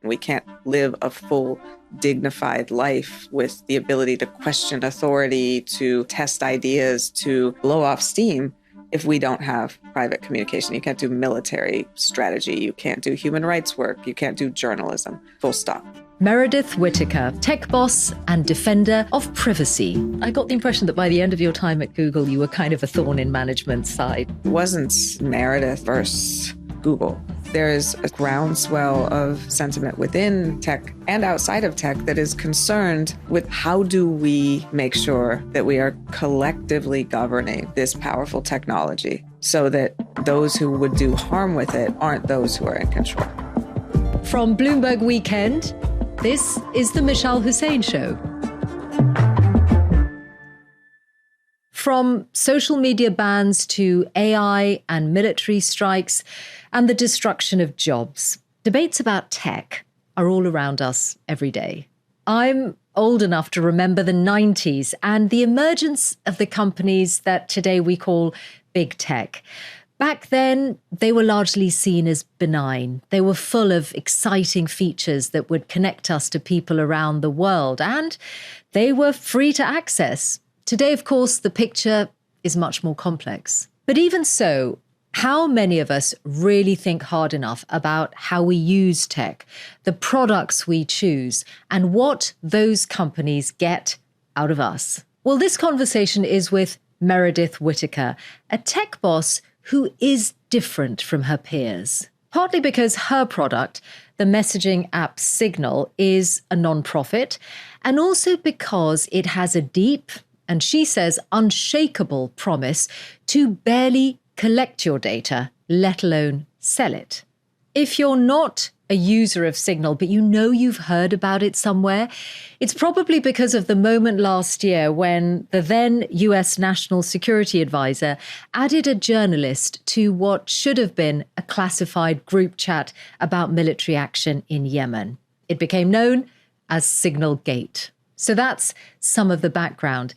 We can't live a full, dignified life with the ability to question authority, to test ideas, to blow off steam if we don't have private communication. You can't do military strategy. You can't do human rights work. You can't do journalism. Full stop. Meredith Whittaker, tech boss and defender of privacy. I got the impression that by the end of your time at Google, you were kind of a thorn in management's side. It wasn't Meredith versus Google. There is a groundswell of sentiment within tech and outside of tech that is concerned with how do we make sure that we are collectively governing this powerful technology so that those who would do harm with it aren't those who are in control. From Bloomberg Weekend, this is the Mishal Husain Show. From social media bans to AI and military strikes and the destruction of jobs, debates about tech are all around us every day. I'm old enough to remember the 90s and the emergence of the companies that today we call big tech. Back then, they were largely seen as benign. They were full of exciting features that would connect us to people around the world, and they were free to access. Today, of course, the picture is much more complex. But even so, how many of us really think hard enough about how we use tech, the products we choose, and what those companies get out of us? Well, this conversation is with Meredith Whittaker, a tech boss who is different from her peers. Partly because her product, the messaging app Signal, is a non-profit, and also because it has a deep, and she says unshakable promise to barely collect your data, let alone sell it. If you're not a user of Signal, but you know you've heard about it somewhere, it's probably because of the moment last year when the then US National Security Advisor added a journalist to what should have been a classified group chat about military action in Yemen. It became known as Signalgate. So that's some of the background.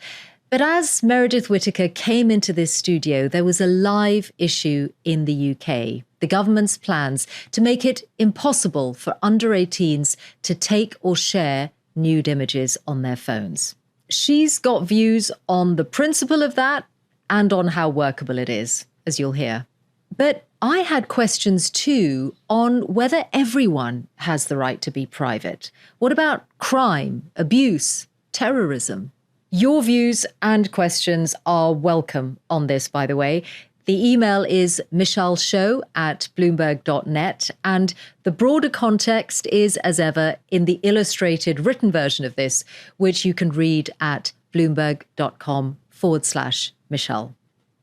But as Meredith Whittaker came into this studio, there was a live issue in the UK. The government's plans to make it impossible for under 18s to take or share nude images on their phones. She's got views on the principle of that and on how workable it is, as you'll hear. But I had questions too on whether everyone has the right to be private. What about crime, abuse, terrorism? Your views and questions are welcome on this, by the way. The email is mishalshow@bloomberg.net, and the broader context is, as ever, in the illustrated written version of this, which you can read at bloomberg.com/Mishal.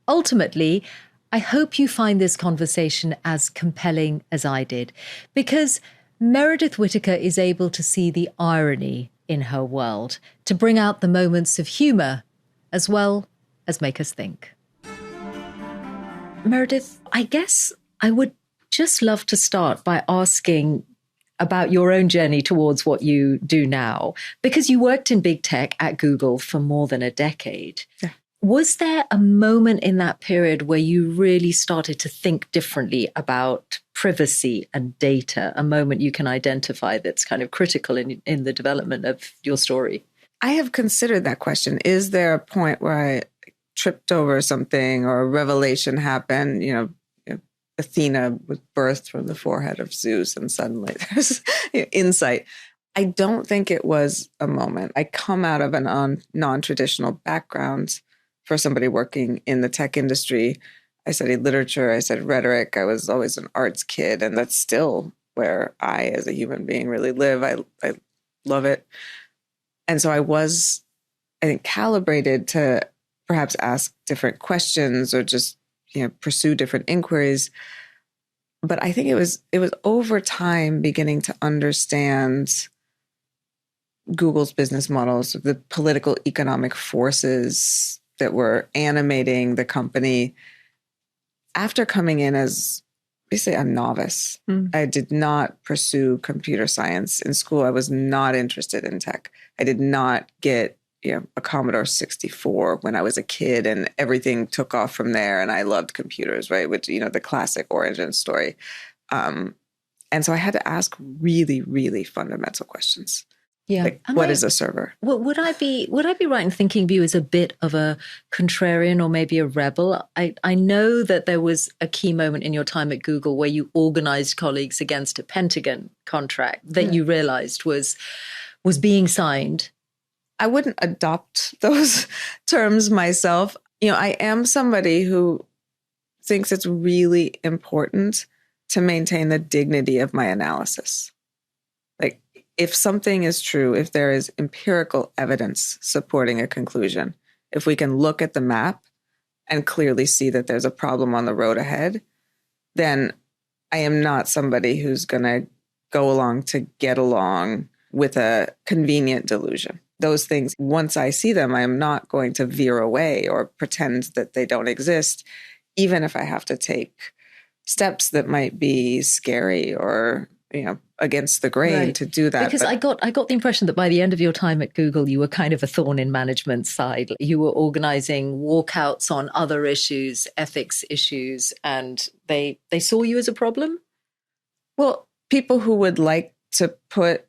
Ultimately, I hope you find this conversation as compelling as I did, because Meredith Whittaker is able to see the irony in her world, to bring out the moments of humour, as well as make us think. Meredith, I guess I would just love to start by asking about your own journey towards what you do now, because you worked in big tech at Google for more than a decade. Yeah. Was there a moment in that period where you really started to think differently about privacy and data, a moment you can identify that's kind of critical in the development of your story? I have considered that question. Is there a point where I tripped over something or a revelation happened? Athena was birthed from the forehead of Zeus and suddenly there's insight. I don't think it was a moment. I come out of a non-traditional background for somebody working in the tech industry. I studied literature, I studied rhetoric. I was always an arts kid, and that's still where I, as a human being, really live. I love it. And so I was, I think, calibrated to perhaps ask different questions or just, pursue different inquiries. But I think it was over time beginning to understand Google's business models, the political economic forces that were animating the company. After coming in as basically a novice, I did not pursue computer science in school. I was not interested in tech. I did not get a Commodore 64 when I was a kid, and everything took off from there. And I loved computers, right? Which, the classic origin story. And And so I had to ask really, really fundamental questions. Yeah. Like, what is a server? Well, would I be right in thinking of you as a bit of a contrarian or maybe a rebel? I know that there was a key moment in your time at Google where you organized colleagues against a Pentagon contract that you realized was being signed. I wouldn't adopt those terms myself. I am somebody who thinks it's really important to maintain the dignity of my analysis. Like, if something is true, if there is empirical evidence supporting a conclusion, if we can look at the map and clearly see that there's a problem on the road ahead, then I am not somebody who's going to go along to get along with a convenient delusion. Those things, once I see them, I am not going to veer away or pretend that they don't exist, even if I have to take steps that might be scary or against the grain to do that. Because I got the impression that by the end of your time at Google, you were kind of a thorn in management's side. You were organizing walkouts on other issues, ethics issues, and they saw you as a problem? Well, people who would like to put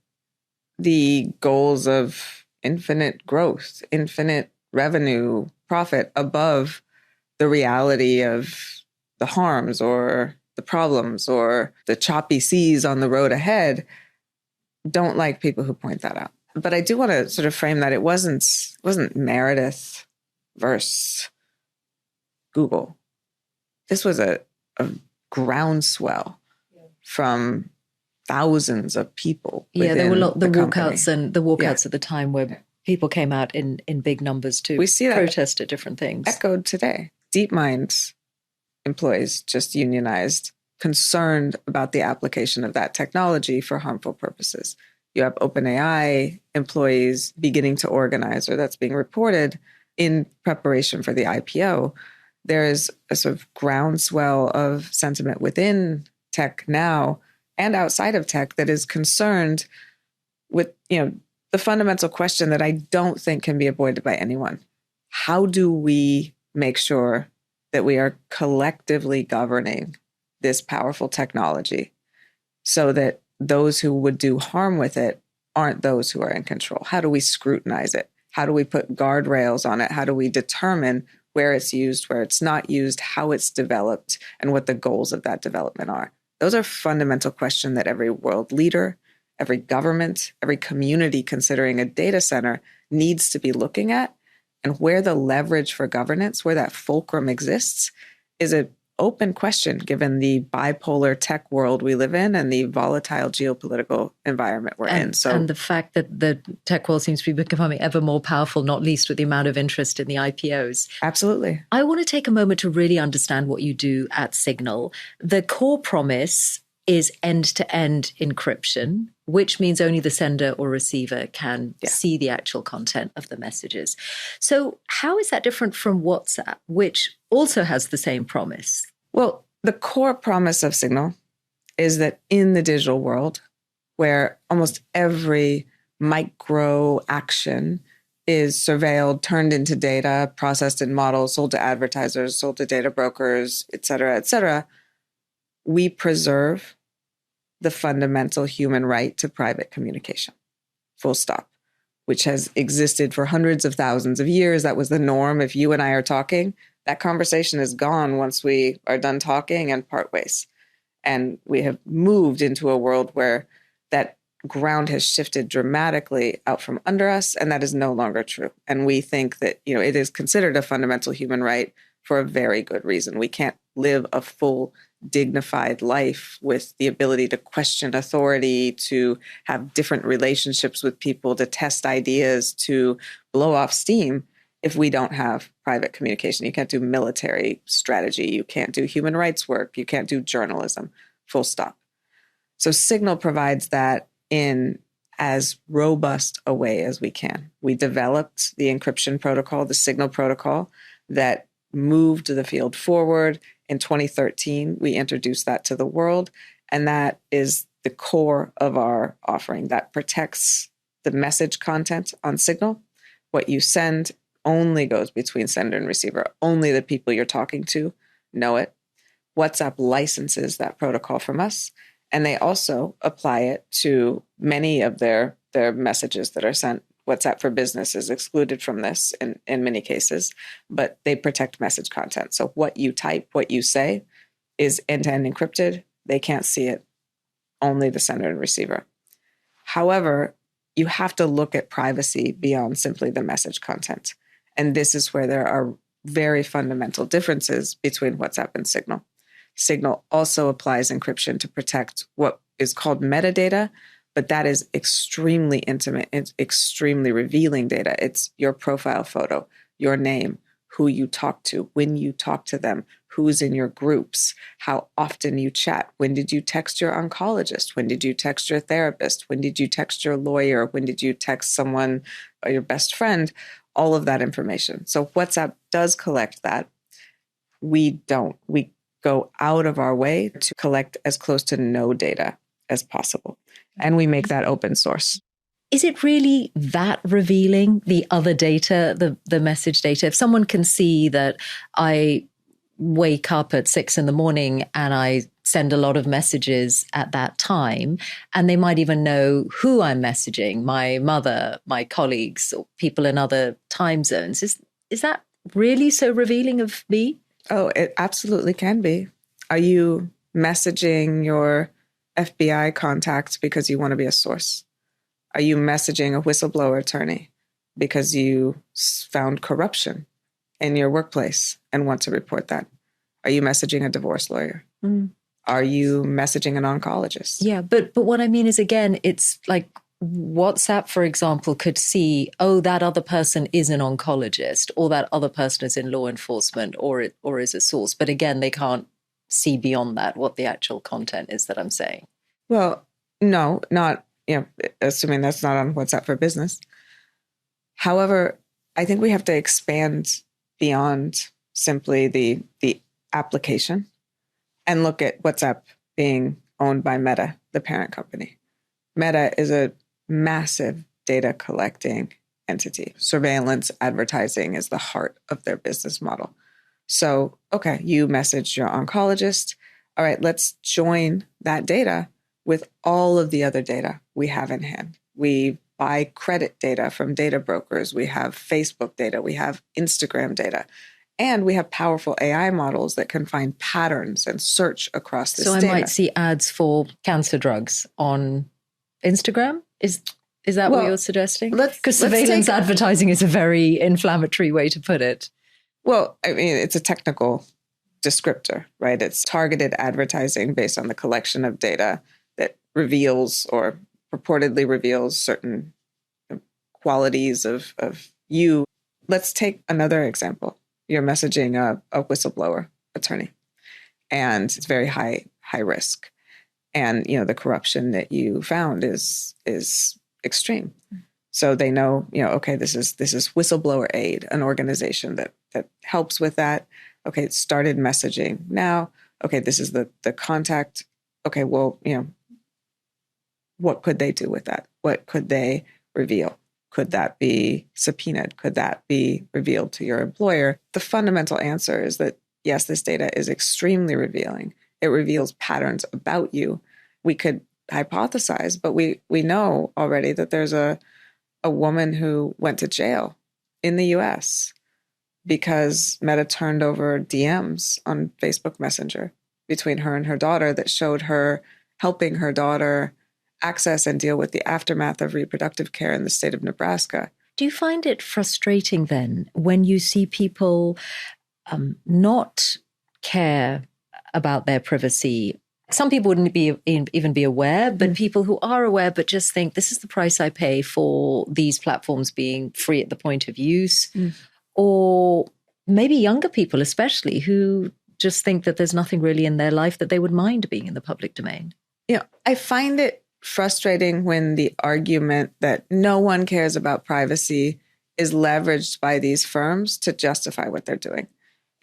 the goals of infinite growth, infinite revenue, profit above the reality of the harms or the problems or the choppy seas on the road ahead don't like people who point that out. But I do want to sort of frame that it wasn't Meredith versus Google. This was a groundswell from thousands of people. Yeah, there were the walkouts at the time where people came out in big numbers to protest at different things. Echoed today. DeepMind employees just unionized, concerned about the application of that technology for harmful purposes. You have OpenAI employees beginning to organize, or that's being reported in preparation for the IPO. There is a sort of groundswell of sentiment within tech now and outside of tech that is concerned with, the fundamental question that I don't think can be avoided by anyone. How do we make sure that we are collectively governing this powerful technology so that those who would do harm with it aren't those who are in control? How do we scrutinize it? How do we put guardrails on it? How do we determine where it's used, where it's not used, how it's developed, and what the goals of that development are? Those are fundamental questions that every world leader, every government, every community considering a data center needs to be looking at. And where the leverage for governance, where that fulcrum exists, is an open question given the bipolar tech world we live in and the volatile geopolitical environment we're in. And the fact that the tech world seems to be becoming ever more powerful, not least with the amount of interest in the IPOs. Absolutely. I want to take a moment to really understand what you do at Signal. The core promise is end-to-end encryption, which means only the sender or receiver can see the actual content of the messages. So how is that different from WhatsApp, which also has the same promise? Well, the core promise of Signal is that in the digital world, where almost every micro action is surveilled, turned into data, processed in models, sold to advertisers, sold to data brokers, et cetera, we preserve the fundamental human right to private communication, full stop, which has existed for hundreds of thousands of years. That was the norm. If you and I are talking, that conversation is gone once we are done talking and part ways. And we have moved into a world where that ground has shifted dramatically out from under us, and that is no longer true. And we think that, it is considered a fundamental human right for a very good reason. We can't live a full, dignified life with the ability to question authority, to have different relationships with people, to test ideas, to blow off steam if we don't have private communication. You can't do military strategy. You can't do human rights work. You can't do journalism, full stop. So Signal provides that in as robust a way as we can. We developed the encryption protocol, the Signal protocol, that moved the field forward. In 2013, we introduced that to the world, and that is the core of our offering. That protects the message content on Signal. What you send only goes between sender and receiver. Only the people you're talking to know it. WhatsApp licenses that protocol from us, And they also apply it to many of their messages that are sent. WhatsApp for Business is excluded from this in many cases, but they protect message content. So what you type, what you say is end-to-end encrypted. They can't see it, only the sender and receiver. However, you have to look at privacy beyond simply the message content. And this is where there are very fundamental differences between WhatsApp and Signal. Signal also applies encryption to protect what is called metadata, but that is extremely intimate. It's extremely revealing data. It's your profile photo, your name, who you talk to, when you talk to them, who's in your groups, how often you chat. When did you text your oncologist? When did you text your therapist? When did you text your lawyer? When did you text someone or your best friend? All of that information. So WhatsApp does collect that. We don't. We go out of our way to collect as close to no data as possible. And we make that open source. Is it really that revealing, the other data, the message data? If someone can see that I wake up at 6 a.m. and I send a lot of messages at that time, and they might even know who I'm messaging, my mother, my colleagues, or people in other time zones, is that really so revealing of me? Oh, it absolutely can be. Are you messaging your FBI contact because you want to be a source? Are you messaging a whistleblower attorney because you found corruption in your workplace and want to report that? Are you messaging a divorce lawyer? Mm. Are you messaging an oncologist? Yeah, but what I mean is, again, it's like WhatsApp, for example, could see, oh, that other person is an oncologist, or that other person is in law enforcement, or is a source. But again, they can't see beyond that what the actual content is that I'm saying. Well, no, not, assuming that's not on WhatsApp for Business. However, I think we have to expand beyond simply the application and look at WhatsApp being owned by Meta, the parent company. Meta is a massive data collecting entity. Surveillance advertising is the heart of their business model. So, okay, you message your oncologist. All right, let's join that data with all of the other data we have in hand. We buy credit data from data brokers. We have Facebook data. We have Instagram data. And we have powerful AI models that can find patterns and search across this data. So I might see ads for cancer drugs on Instagram? Is that what you're suggesting? Because surveillance advertising is a very inflammatory way to put it. Well, I mean, it's a technical descriptor, right? It's targeted advertising based on the collection of data that reveals or purportedly reveals certain qualities of you. Let's take another example. You're messaging a whistleblower attorney, and it's very high risk. And, the corruption that you found is extreme. So they know, okay, this is Whistleblower Aid, an organization that helps with that. Okay, it started messaging. Now, okay, this is the contact. Okay, well, what could they do with that? What could they reveal? Could that be subpoenaed? Could that be revealed to your employer? The fundamental answer is that, yes, this data is extremely revealing. It reveals patterns about you. We could hypothesize, but we know already that there's a woman who went to jail in the US because Meta turned over DMs on Facebook Messenger between her and her daughter that showed her helping her daughter access and deal with the aftermath of reproductive care in the state of Nebraska. Do you find it frustrating then when you see people not care about their privacy? Some people wouldn't even be aware, but people who are aware but just think this is the price I pay for these platforms being free at the point of use. Or maybe younger people especially who just think that there's nothing really in their life that they would mind being in the public domain. I find it frustrating when the argument that no one cares about privacy is leveraged by these firms to justify what they're doing.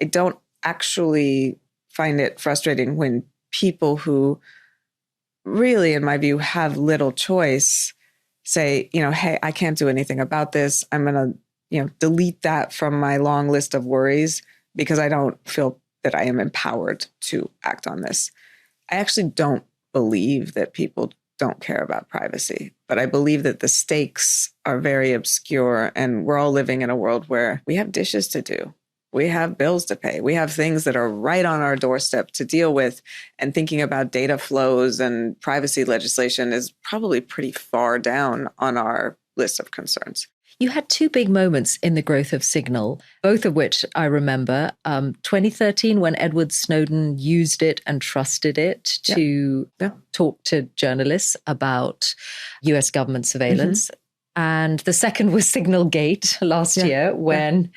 I don't actually find it frustrating when people who really, in my view, have little choice say, hey, I can't do anything about this. I'm going to, delete that from my long list of worries because I don't feel that I am empowered to act on this. I actually don't believe that people don't care about privacy, but I believe that the stakes are very obscure, and we're all living in a world where we have dishes to do. We have bills to pay. We have things that are right on our doorstep to deal with, and thinking about data flows and privacy legislation is probably pretty far down on our list of concerns. You had two big moments in the growth of Signal, both of which I remember. 2013, when Edward Snowden used it and trusted it to talk to journalists about US government surveillance. Mm-hmm. And the second was Signalgate last year, when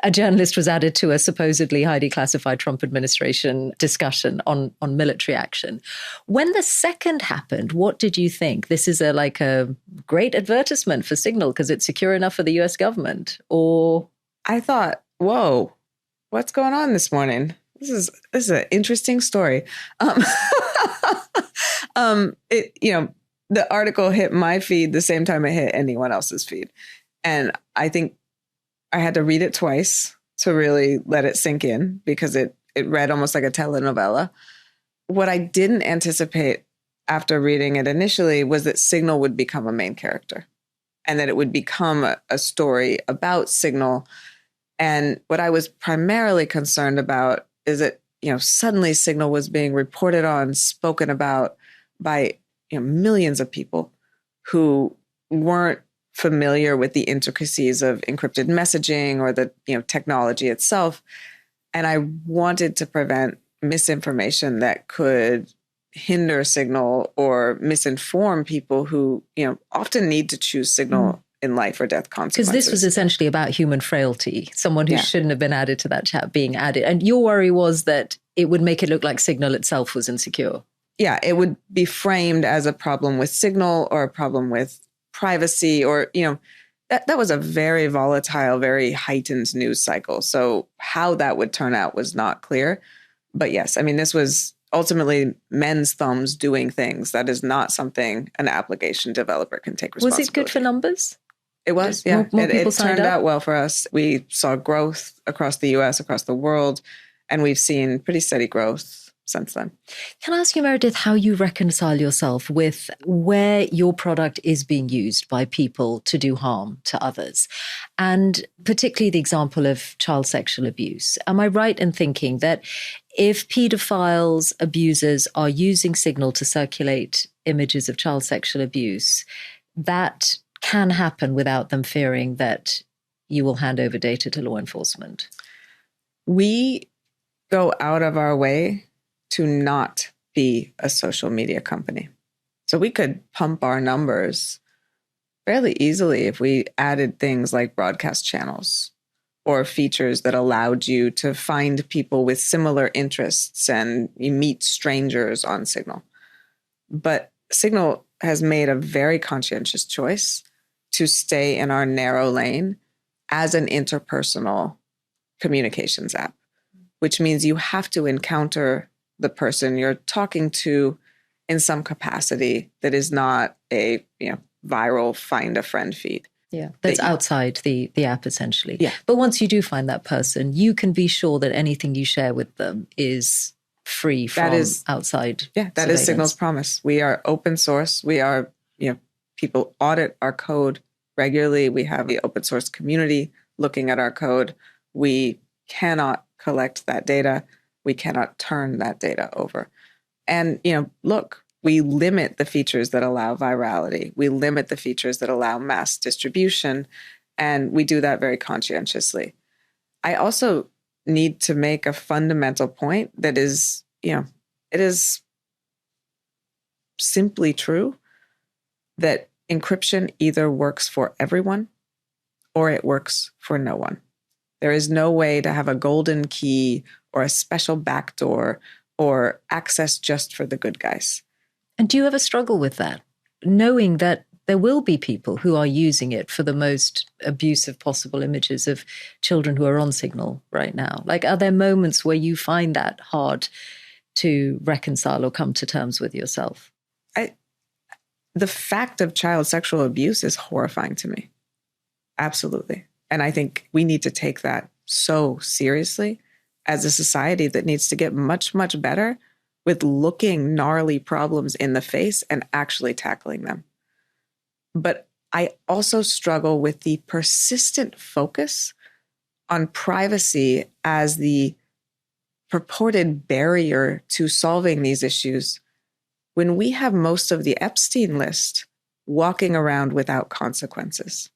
a journalist was added to a supposedly highly classified Trump administration discussion on military action. When the second happened, what did you think? This is a great advertisement for Signal because it's secure enough for the US government? Or I thought, whoa, what's going on this morning? This is an interesting story. The article hit my feed the same time it hit anyone else's feed. And I think I had to read it twice to really let it sink in, because it read almost like a telenovela. What I didn't anticipate after reading it initially was that Signal would become a main character, and that it would become a story about Signal. And what I was primarily concerned about is that, suddenly Signal was being reported on, spoken about by, millions of people who weren't familiar with the intricacies of encrypted messaging or the technology itself. And I wanted to prevent misinformation that could hinder Signal or misinform people who often need to choose Signal in life or death consequences. Because this was essentially about human frailty, someone who shouldn't have been added to that chat being added. And your worry was that it would make it look like Signal itself was insecure. Yeah, it would be framed as a problem with Signal or a problem with privacy, or, that was a very volatile, very heightened news cycle. So how that would turn out was not clear. But yes, this was ultimately men's thumbs doing things. That is not something an application developer can take responsibility. Was it good for numbers? It was, yeah. It turned out well for us. We saw growth across the US, across the world, and we've seen pretty steady growth since then. Can I ask you, Meredith, how you reconcile yourself with where your product is being used by people to do harm to others? And particularly the example of child sexual abuse. Am I right in thinking that if pedophiles, abusers are using Signal to circulate images of child sexual abuse, that can happen without them fearing that you will hand over data to law enforcement? We go out of our way to not be a social media company. So we could pump our numbers fairly easily if we added things like broadcast channels or features that allowed you to find people with similar interests and you meet strangers on Signal. But Signal has made a very conscientious choice to stay in our narrow lane as an interpersonal communications app, which means you have to encounter the person you're talking to in some capacity that is not a viral find a friend feed. Yeah, that's outside the app essentially. Yeah. But once you do find that person, you can be sure that anything you share with them is free from outside. Yeah, that is Signal's promise. We are open source. We are, people audit our code regularly. We have the open source community looking at our code. We cannot collect that data. We cannot turn that data over. And, look, we limit the features that allow virality. We limit the features that allow mass distribution. And we do that very conscientiously. I also need to make a fundamental point that is, it is simply true that encryption either works for everyone or it works for no one. There is no way to have a golden key or a special backdoor or access just for the good guys. And do you ever struggle with that, knowing that there will be people who are using it for the most abusive possible images of children who are on Signal right now? Like, are there moments where you find that hard to reconcile or come to terms with yourself? The fact of child sexual abuse is horrifying to me. Absolutely. And I think we need to take that so seriously as a society that needs to get much, much better with looking gnarly problems in the face and actually tackling them. But I also struggle with the persistent focus on privacy as the purported barrier to solving these issues when we have most of the Epstein list walking around without consequences,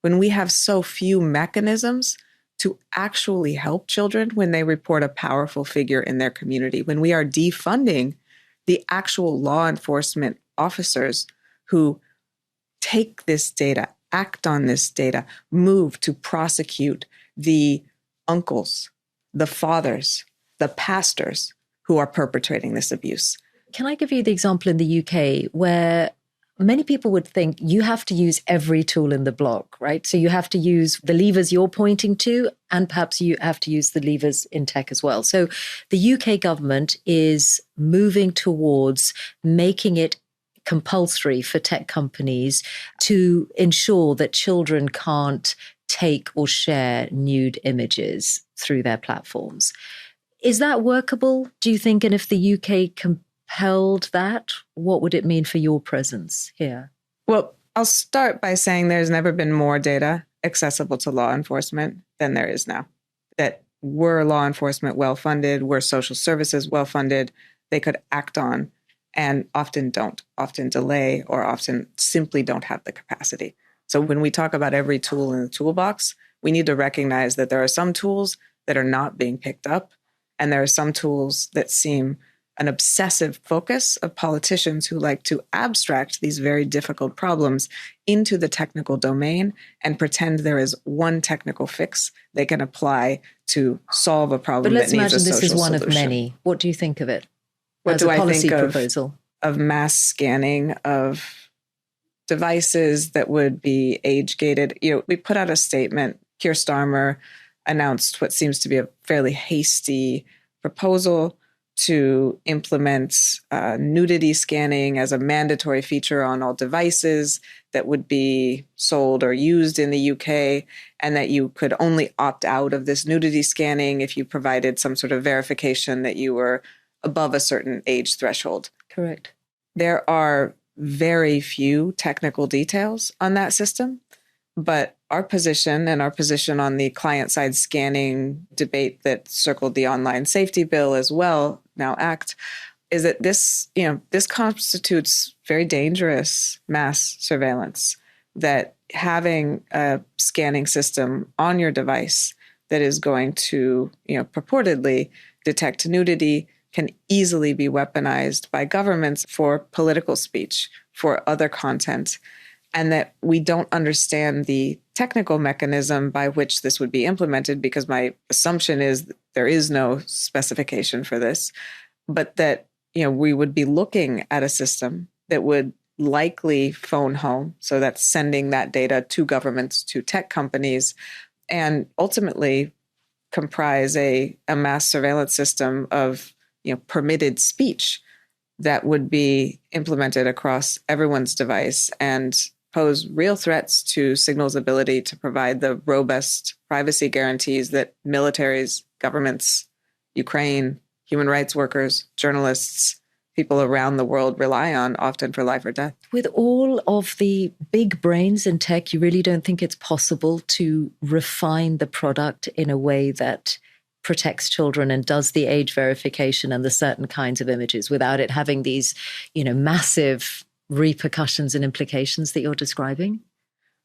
when we have so few mechanisms to actually help children when they report a powerful figure in their community, when we are defunding the actual law enforcement officers who take this data, act on this data, move to prosecute the uncles, the fathers, the pastors who are perpetrating this abuse. Can I give you the example in the UK where many people would think you have to use every tool in the block, right? So you have to use the levers you're pointing to, and perhaps you have to use the levers in tech as well. So the UK government is moving towards making it compulsory for tech companies to ensure that children can't take or share nude images through their platforms. Is that workable, do you think? And if the UK compelled that, what would it mean for your presence here? Well, I'll start by saying there's never been more data accessible to law enforcement than there is now. That were law enforcement well-funded, were social services well-funded, they could act on, and often don't, often delay, or often simply don't have the capacity. So when we talk about every tool in the toolbox, we need to recognize that there are some tools that are not being picked up, and there are some tools that seem an obsessive focus of politicians who like to abstract these very difficult problems into the technical domain and pretend there is one technical fix they can apply to solve a problem that needs a social solution. But let's imagine this is one of many. What do you think of it? What do I think proposal? Of mass scanning of devices that would be age-gated? We put out a statement. Keir Starmer announced what seems to be a fairly hasty proposal to implement nudity scanning as a mandatory feature on all devices that would be sold or used in the UK, and that you could only opt out of this nudity scanning if you provided some sort of verification that you were above a certain age threshold. Correct. There are very few technical details on that system, but our position and our position on the client-side scanning debate that circled the online safety bill as well, now ACT, is that this constitutes very dangerous mass surveillance, that having a scanning system on your device that is going to, purportedly detect nudity can easily be weaponized by governments for political speech, for other content, and that we don't understand the technical mechanism by which this would be implemented, because my assumption is that there is no specification for this, but that we would be looking at a system that would likely phone home, so that's sending that data to governments, to tech companies, and ultimately comprise a mass surveillance system of permitted speech that would be implemented across everyone's device and pose real threats to Signal's ability to provide the robust privacy guarantees that militaries, governments, Ukraine, human rights workers, journalists, people around the world rely on, often for life or death. With all of the big brains in tech, you really don't think it's possible to refine the product in a way that protects children and does the age verification and the certain kinds of images without it having these, massive repercussions and implications that you're describing?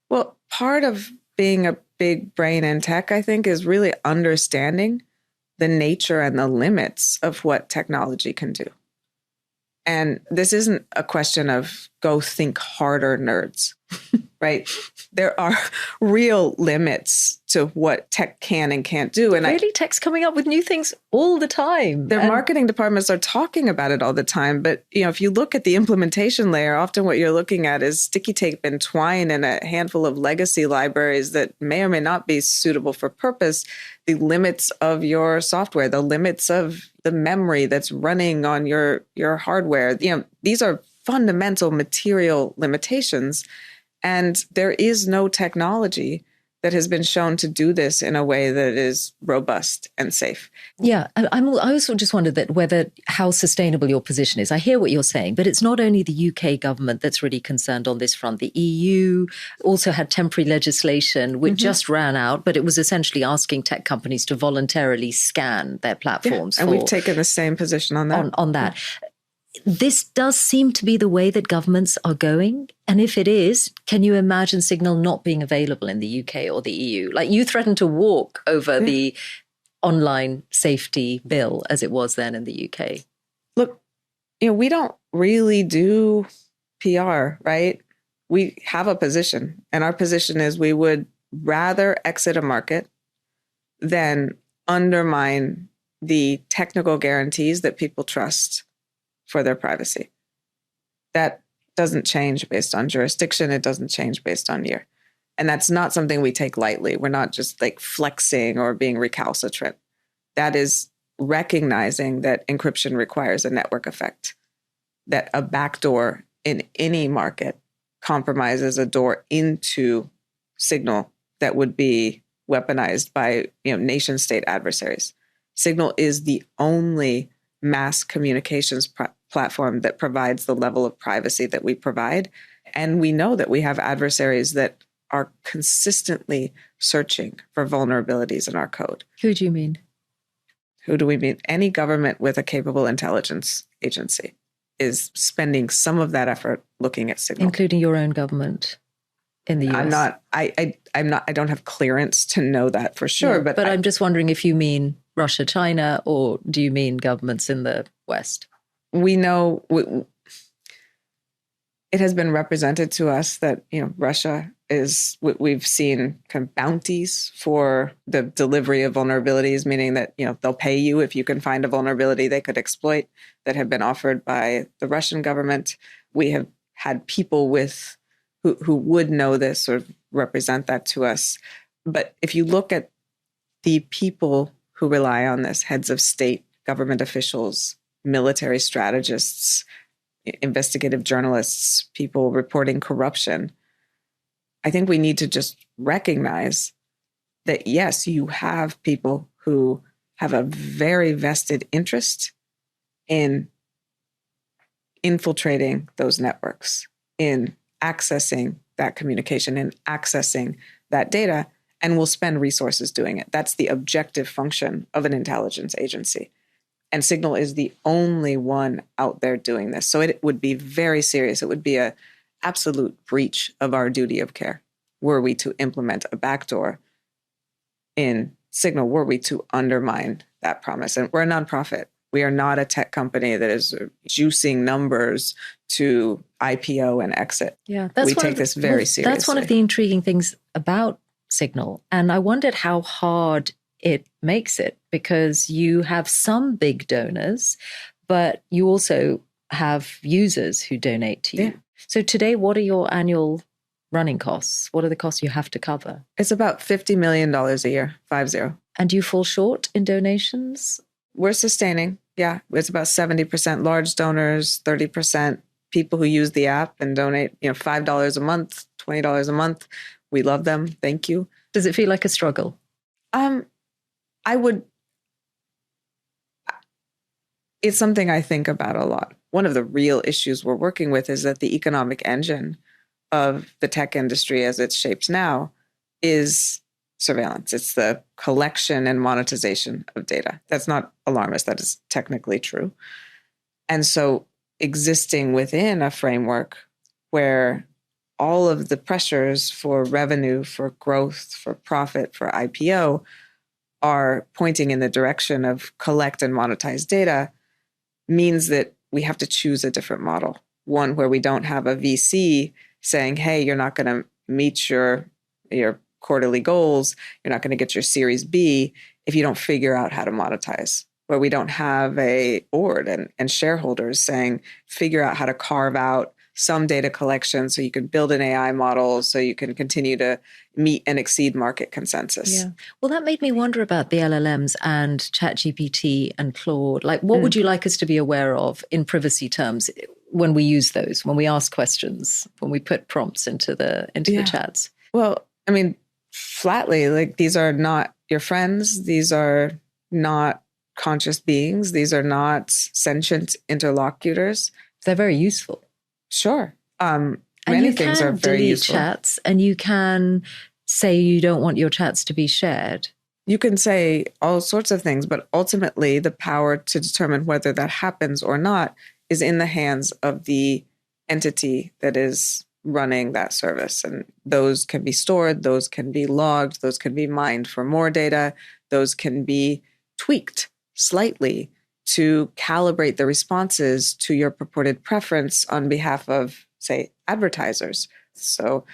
Well, part of being a big brain in tech, I think, is really understanding the nature and the limits of what technology can do. And this isn't a question of go think harder, nerds, right? There are real limits to what tech can and can't do. And really, tech's coming up with new things all the time. Their marketing departments are talking about it all the time. But, if you look at the implementation layer, often what you're looking at is sticky tape and twine and a handful of legacy libraries that may or may not be suitable for purpose. The limits of your software, the limits of the memory that's running on your hardware. These are fundamental material limitations. And there is no technology that has been shown to do this in a way that is robust and safe. Yeah, I also just wondered that how sustainable your position is. I hear what you're saying, but it's not only the UK government that's really concerned on this front. The EU also had temporary legislation which just ran out, but it was essentially asking tech companies to voluntarily scan their platforms. Yeah, and we've taken the same position on that. On that. This does seem to be the way that governments are going. And if it is, can you imagine Signal not being available in the UK or the EU? Like, you threatened to walk over the online safety bill as it was then in the UK. Look, we don't really do PR, right? We have a position, and our position is we would rather exit a market than undermine the technical guarantees that people trust for their privacy. That doesn't change based on jurisdiction. It doesn't change based on year. And that's not something we take lightly. We're not just like flexing or being recalcitrant. That is recognizing that encryption requires a network effect, that a backdoor in any market compromises a door into Signal that would be weaponized by nation state adversaries. Signal is the only mass communications platform that provides the level of privacy that we provide. And we know that we have adversaries that are consistently searching for vulnerabilities in our code. Who do you mean? Who do we mean? Any government with a capable intelligence agency is spending some of that effort looking at Signal. Including your own government in the US. I don't have clearance to know that for sure. Yeah, but I'm just wondering if you mean Russia, China, or do you mean governments in the West? We know it has been represented to us that Russia is. We've seen kind of bounties for the delivery of vulnerabilities, meaning that they'll pay you if you can find a vulnerability they could exploit, that have been offered by the Russian government. We have had people who would know this sort of represent that to us. But if you look at the people who rely on this, heads of state, government officials, military strategists, investigative journalists, people reporting corruption, I think we need to just recognize that, yes, you have people who have a very vested interest in infiltrating those networks, in accessing that communication, in accessing that data, and will spend resources doing it. That's the objective function of an intelligence agency. And Signal is the only one out there doing this. So it would be very serious. It would be an absolute breach of our duty of care were we to implement a backdoor in Signal, were we to undermine that promise. And we're a nonprofit. We are not a tech company that is juicing numbers to IPO and exit. Yeah, we take this very seriously. That's one of the intriguing things about Signal. And I wondered how hard it makes it, because you have some big donors, but you also have users who donate to you. Yeah. So today, what are your annual running costs? What are the costs you have to cover? It's about $50 million a year, 50. And do you fall short in donations? We're sustaining. Yeah, it's about 70% large donors, 30% people who use the app and donate, $5 a month, $20 a month. We love them. Thank you. Does it feel like a struggle? It's something I think about a lot. One of the real issues we're working with is that the economic engine of the tech industry as it's shaped now is surveillance. It's the collection and monetization of data. That's not alarmist. That is technically true. And so existing within a framework where all of the pressures for revenue, for growth, for profit, for IPO are pointing in the direction of collect and monetize data means that we have to choose a different model. One where we don't have a VC saying, hey, you're not going to meet your quarterly goals, you're not going to get your Series B if you don't figure out how to monetize. Where we don't have a board and shareholders saying, figure out how to carve out some data collection so you can build an AI model so you can continue to meet and exceed market consensus. Yeah. Well, that made me wonder about the LLMs and ChatGPT and Claude. Like, what would you like us to be aware of in privacy terms when we use those, when we ask questions, when we put prompts into the chats? Well, I mean, flatly, like, these are not your friends. These are not conscious beings. These are not sentient interlocutors. They're very useful. Sure. And many you things can are very delete useful. chats, and you can say you don't want your chats to be shared. You can say all sorts of things, but ultimately the power to determine whether that happens or not is in the hands of the entity that is running that service. And those can be stored, those can be logged, those can be mined for more data, those can be tweaked slightly to calibrate the responses to your purported preference on behalf of, say, advertisers. So,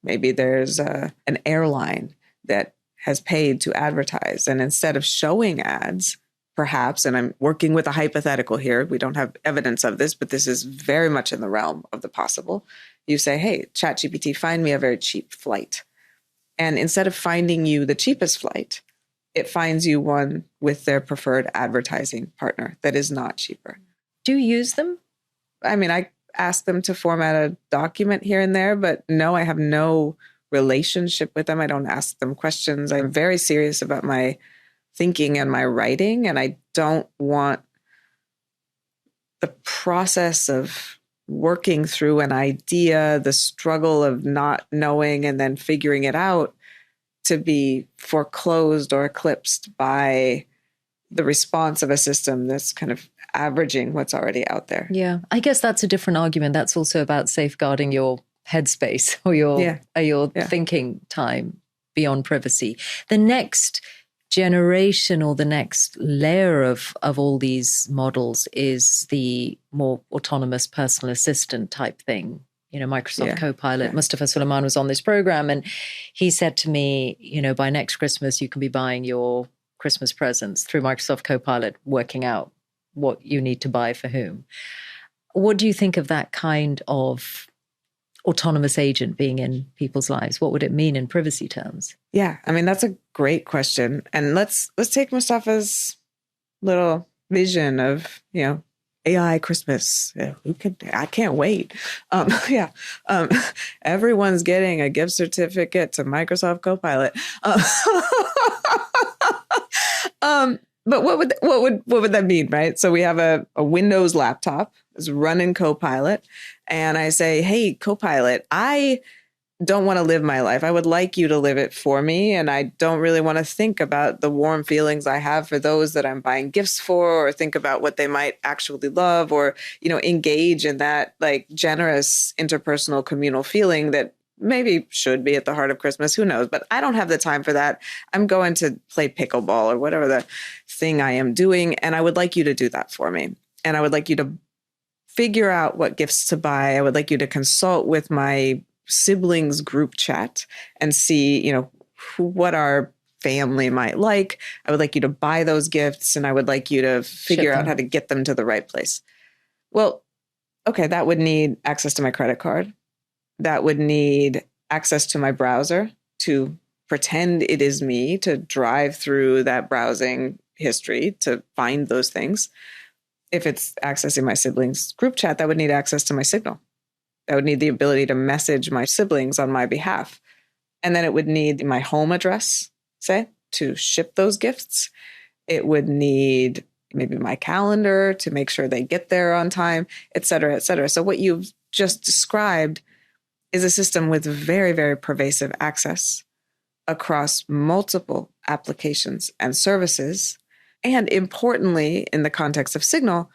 maybe there's an airline that has paid to advertise, and instead of showing ads, perhaps, and I'm working with a hypothetical here, we don't have evidence of this, but this is very much in the realm of the possible. You say, hey, ChatGPT, find me a very cheap flight. And instead of finding you the cheapest flight, it finds you one with their preferred advertising partner that is not cheaper. Do you use them? I mean, I ask them to format a document here and there, but no, I have no relationship with them. I don't ask them questions. I'm very serious about my thinking and my writing, and I don't want the process of working through an idea, the struggle of not knowing and then figuring it out, to be foreclosed or eclipsed by the response of a system that's kind of averaging what's already out there. Yeah, I guess that's a different argument. That's also about safeguarding your headspace or your thinking time beyond privacy. The next generation or the next layer of all these models is the more autonomous personal assistant type thing. Microsoft Copilot. Mustafa Suleyman was on this program, and he said to me, by next Christmas, you can be buying your Christmas presents through Microsoft Copilot, working out what you need to buy for whom. What do you think of that kind of autonomous agent being in people's lives? What would it mean in privacy terms? Yeah, I mean, that's a great question. And let's take Mustafa's little vision of, AI Christmas. Yeah, I can't wait. Everyone's getting a gift certificate to Microsoft Copilot. But what would that mean, right? So we have a Windows laptop that's running Copilot, and I say, hey, Copilot, I don't want to live my life. I would like you to live it for me. And I don't really want to think about the warm feelings I have for those that I'm buying gifts for, or think about what they might actually love, or, engage in that like generous interpersonal communal feeling that maybe should be at the heart of Christmas. Who knows? But I don't have the time for that. I'm going to play pickleball or whatever the thing I am doing. And I would like you to do that for me. And I would like you to figure out what gifts to buy. I would like you to consult with my siblings group chat and see, what our family might like. I would like you to buy those gifts, and I would like you to figure out how to get them to the right place. Well, okay, that would need access to my credit card. That would need access to my browser to pretend it is me, to drive through that browsing history to find those things. If it's accessing my siblings group chat, that would need access to my Signal. I would need the ability to message my siblings on my behalf. And then it would need my home address, say, to ship those gifts. It would need maybe my calendar to make sure they get there on time, et cetera, et cetera. So what you've just described is a system with very, very pervasive access across multiple applications and services. And importantly, in the context of Signal,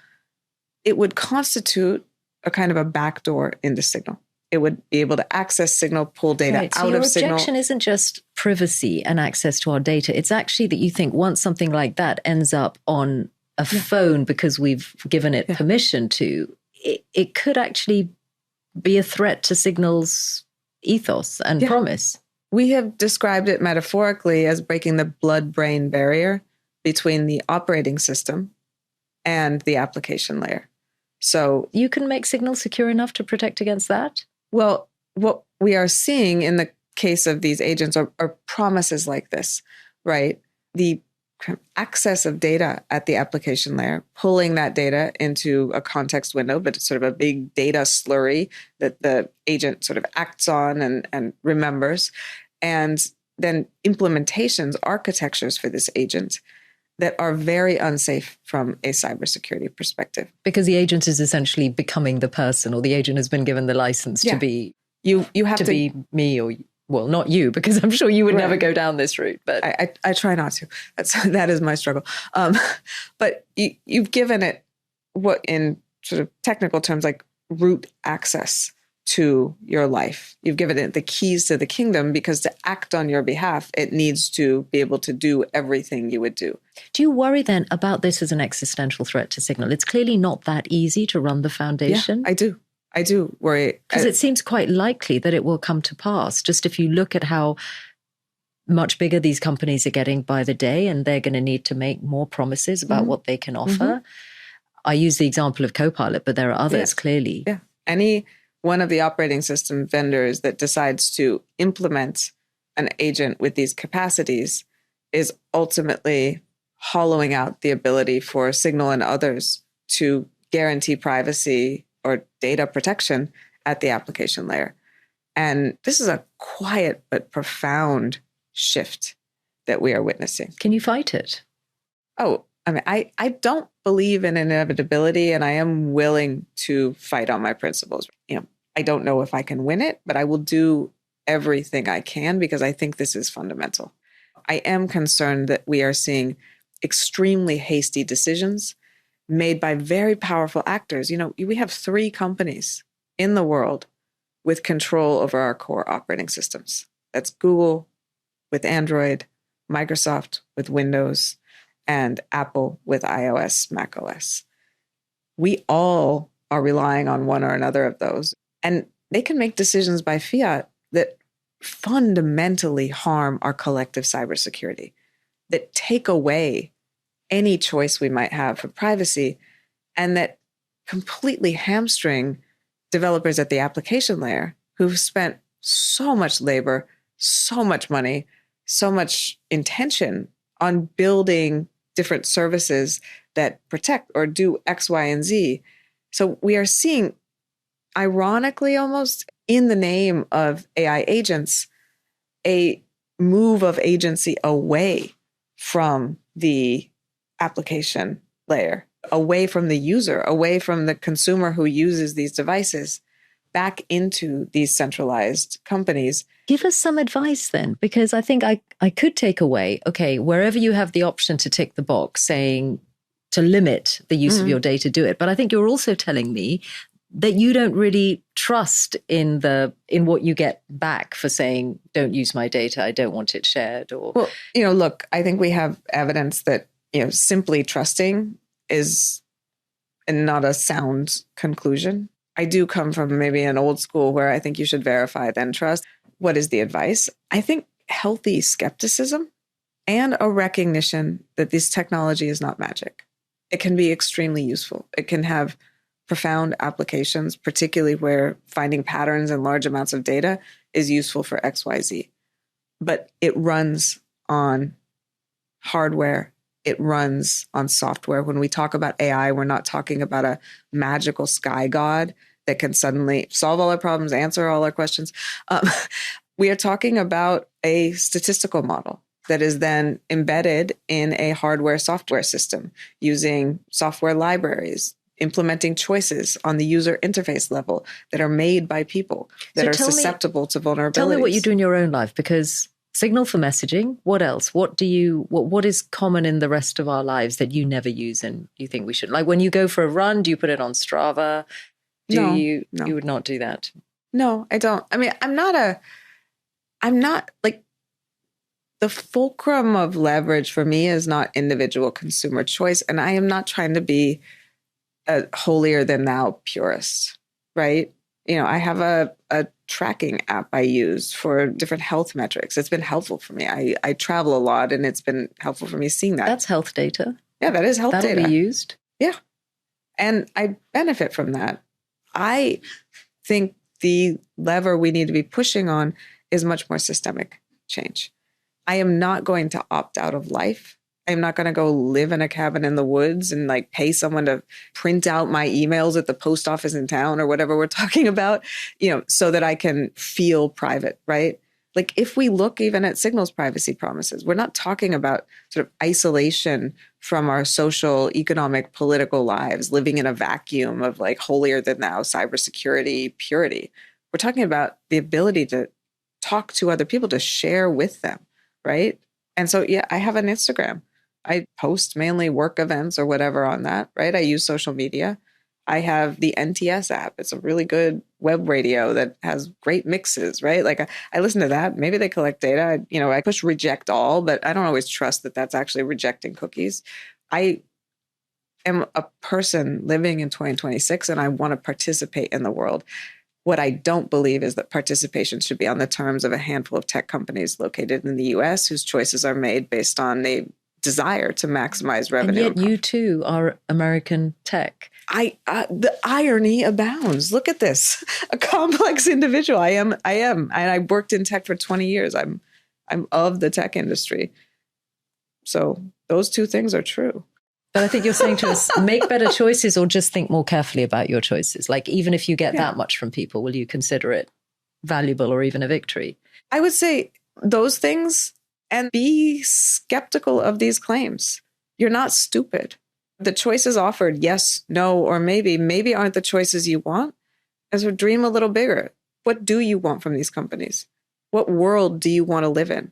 it would constitute a kind of a backdoor into Signal. It would be able to access Signal, pull data out of Signal. Your objection isn't just privacy and access to our data. It's actually that you think once something like that ends up on a phone because we've given it permission to, it could actually be a threat to Signal's ethos and promise. We have described it metaphorically as breaking the blood-brain barrier between the operating system and the application layer. So you can make Signal secure enough to protect against that? Well, what we are seeing in the case of these agents are promises like this, right? The access of data at the application layer, pulling that data into a context window, but it's sort of a big data slurry that the agent sort of acts on and remembers. And then implementations, architectures for this agent that are very unsafe from a cybersecurity perspective. Because the agent is essentially becoming the person, or the agent has been given the license to be you have to be me, or well, not you, because I'm sure you would never go down this route. But I try not to. That is my struggle. But you've given it what in sort of technical terms like root access to your life. You've given it the keys to the kingdom, because to act on your behalf, it needs to be able to do everything you would do. Do you worry then about this as an existential threat to Signal? It's clearly not that easy to run the foundation. Yeah, I do worry. Because it seems quite likely that it will come to pass. Just if you look at how much bigger these companies are getting by the day, and they're going to need to make more promises about what they can offer. I use the example of Copilot, but there are others clearly. Yeah. Any one of the operating system vendors that decides to implement an agent with these capacities is ultimately hollowing out the ability for Signal and others to guarantee privacy or data protection at the application layer. And this is a quiet but profound shift that we are witnessing. Can you fight it? Oh, I mean, I don't believe in inevitability, and I am willing to fight on my principles. I don't know if I can win it, but I will do everything I can, because I think this is fundamental. I am concerned that we are seeing extremely hasty decisions made by very powerful actors. We have 3 companies in the world with control over our core operating systems. That's Google with Android, Microsoft with Windows, and Apple with iOS, macOS. We all are relying on one or another of those. And they can make decisions by fiat that fundamentally harm our collective cybersecurity, that take away any choice we might have for privacy, and that completely hamstring developers at the application layer who've spent so much labor, so much money, so much intention on building different services that protect or do X, Y, and Z. So we are seeing, ironically almost, in the name of AI agents, a move of agency away from the application layer, away from the user, away from the consumer who uses these devices, back into these centralized companies. Give us some advice then, because I think I could take away, okay, wherever you have the option to tick the box saying to limit the use of your data, do it. But I think you're also telling me that you don't really trust in what you get back for saying, don't use my data, I don't want it shared. Or well, look, I think we have evidence that simply trusting is not a sound conclusion. I do come from maybe an old school where I think you should verify then trust. What is the advice? I think healthy skepticism and a recognition that this technology is not magic. It can be extremely useful. It can have profound applications, particularly where finding patterns in large amounts of data is useful for XYZ. But it runs on hardware. It runs on software. When we talk about AI, we're not talking about a magical sky god that can suddenly solve all our problems, answer all our questions. We are talking about a statistical model that is then embedded in a hardware software system using software libraries, implementing choices on the user interface level that are made by people that are susceptible to vulnerabilities. Tell me what you do in your own life, because Signal for messaging, what else? What is common in the rest of our lives that you never use and you think we should? Like when you go for a run, do you put it on Strava? No. You would not do that? No, I don't. I mean, I'm not like, the fulcrum of leverage for me is not individual consumer choice. And I am not trying to be a holier than thou purist, right? I have a tracking app I use for different health metrics. It's been helpful for me. I travel a lot, and it's been helpful for me seeing that. That's health data. Yeah, that is health data. That'll be used. Yeah. And I benefit from that. I think the lever we need to be pushing on is much more systemic change. I am not going to opt out of life. I'm not going to go live in a cabin in the woods and pay someone to print out my emails at the post office in town or whatever we're talking about, so that I can feel private, right? Like if we look even at Signal's privacy promises, we're not talking about sort of isolation from our social, economic, political lives, living in a vacuum of like holier than thou cybersecurity purity. We're talking about the ability to talk to other people, to share with them, right? And so, yeah, I have an Instagram. I post mainly work events or whatever on that, right? I use social media. I have the NTS app. It's a really good web radio that has great mixes, right? Like I listen to that. Maybe they collect data. I push reject all, but I don't always trust that that's actually rejecting cookies. I am a person living in 2026 and I want to participate in the world. What I don't believe is that participation should be on the terms of a handful of tech companies located in the US whose choices are made based on a desire to maximize revenue. And yet you too are American tech. The irony abounds. Look at this. A complex individual. I am. And I worked in tech for 20 years. I'm of the tech industry. So those two things are true. But I think you're saying to us, make better choices or just think more carefully about your choices. Like even if you get that much from people, will you consider it valuable or even a victory? I would say those things and be skeptical of these claims. You're not stupid. The choices offered, yes, no, or maybe aren't the choices you want. And so dream a little bigger. What do you want from these companies? What world do you want to live in?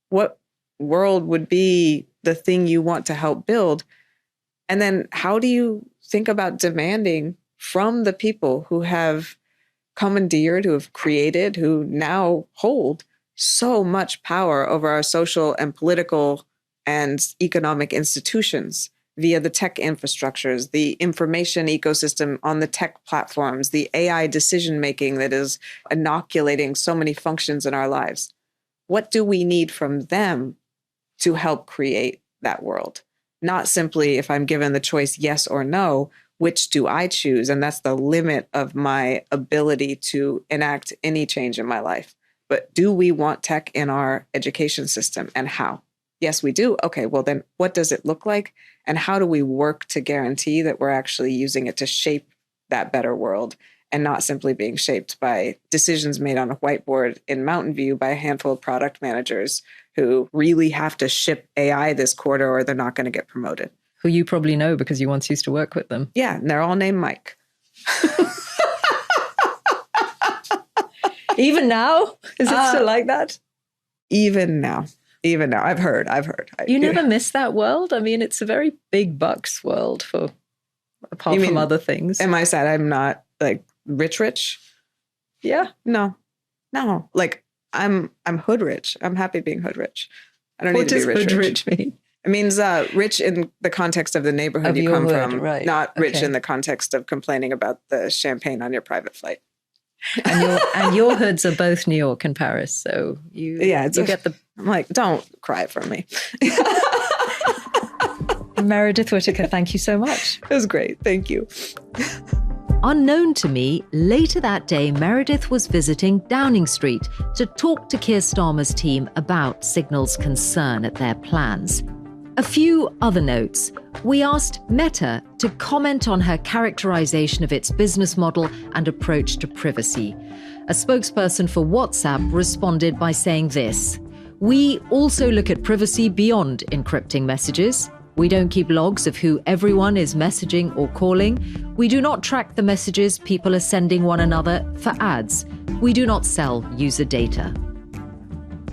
What world would be the thing you want to help build? And then how do you think about demanding from the people who have commandeered, who have created, who now hold so much power over our social and political and economic institutions via the tech infrastructures, the information ecosystem on the tech platforms, the AI decision-making that is inoculating so many functions in our lives? What do we need from them to help create that world? Not simply, if I'm given the choice, yes or no, which do I choose? And that's the limit of my ability to enact any change in my life. But do we want tech in our education system, and how? Yes, we do. Okay, well then what does it look like? And how do we work to guarantee that we're actually using it to shape that better world and not simply being shaped by decisions made on a whiteboard in Mountain View by a handful of product managers who really have to ship AI this quarter or they're not going to get promoted? Who you probably know because you once used to work with them. Yeah, and they're all named Mike. Even now? Is it still like that? Even now. I've heard. You never miss that world? I mean, it's a very big bucks world apart from other things. Am I sad I'm not like rich? Yeah. No. Like I'm hood rich. I'm happy being hood rich. I don't need to be rich. What does hood rich mean? It means rich in the context of the neighborhood you come from, right. not rich in the context of complaining about the champagne on your private flight. And your hoods are both New York and Paris, so you get the. I'm like, don't cry for me. Meredith Whittaker, thank you so much. It was great. Thank you. Unknown to me, later that day, Meredith was visiting Downing Street to talk to Keir Starmer's team about Signal's concern at their plans. A few other notes. We asked Meta to comment on her characterization of its business model and approach to privacy. A spokesperson for WhatsApp responded by saying this: "We also look at privacy beyond encrypting messages. We don't keep logs of who everyone is messaging or calling. We do not track the messages people are sending one another for ads. We do not sell user data."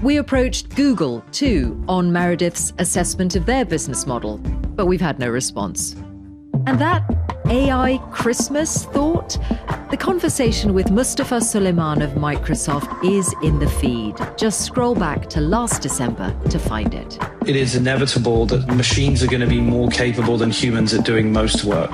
We approached Google, too, on Meredith's assessment of their business model, but we've had no response. And that AI Christmas thought? The conversation with Mustafa Suleyman of Microsoft is in the feed. Just scroll back to last December to find it. It is inevitable that machines are going to be more capable than humans at doing most work.